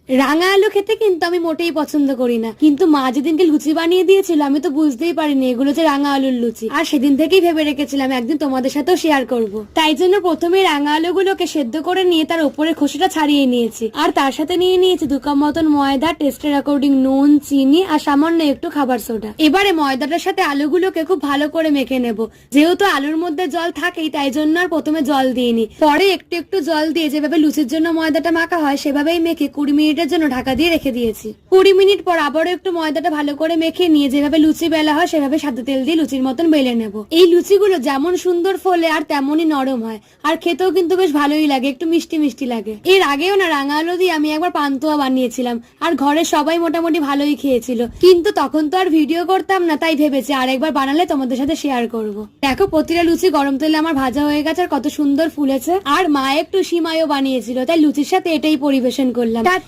রাঙা আলু খেতে কিন্তু আমি মোটেই পছন্দ করি না, কিন্তু মা যেদিনকে লুচি বানিয়ে দিয়েছিল আমি তো বুঝতেই পারিনি এগুলো যে রাঙা আলুর লুচি। আর সেদিন থেকেই ভেবে রেখেছিলাম একদিন তোমাদের সাথেও শেয়ার করব। তাই জন্য প্রথমে রাঙা আলুগুলোকে সেদ্ধ করে নিয়ে তার উপরে খোসাটা ছাড়িয়ে নিয়েছি, আর তার সাথে নিয়ে নিয়েছি 2 কাপ মতন ময়দা, টেস্টের অ্যাকর্ডিং নুন, চিনি আর সামান্য একটু খাবার সোডা। এবারে ময়দাটার সাথে আলুগুলোকে খুব ভালো করে মেখে নেব। যেহেতু আলুর মধ্যে জল থাকেই তাই জন্য আর প্রথমে জল দিইনি, পরে একটু একটু জল দিয়ে যেভাবে লুচির জন্য ময়দাটা মাখা হয় সেভাবেই মেখে 20 মিনিটের জন্য ঢাকা দিয়ে রেখে দিয়েছি। 20 মিনিট পর আবারও একটু ময়দাটা ভালো করে মেখে নিয়ে যেভাবে লুচি বেলা হয় সেভাবে সাদা তেল দিয়ে লুচির মতন বেলে নেব। এই লুচিগুলো যেমন সুন্দর ফোলে আর তেমনই নরম হয়, আর খেতেও কিন্তু বেশ ভালোই লাগে, একটু মিষ্টি মিষ্টি লাগে। এর আগেও না রাঙা আলু দিয়ে আমি একবার পান্তুয়া বানিয়েছিলাম, আর ঘরের সবাই মোটামুটি ভালোই খেয়েছিল, কিন্তু তখন তো আর ভিডিও করতাম না, তাই ভেবেছি আর একবার বানালে তোমাদের সাথে শেয়ার করব। দেখো প্রতিটা লুচি গরম তেলে আমার ভাজা হয়ে গেছে আর কত সুন্দর ফুলেছে। আর মা একটু সিমাইও বানিয়েছিল, তাই লুচির সাথে এটাই পরিবেশন করলাম।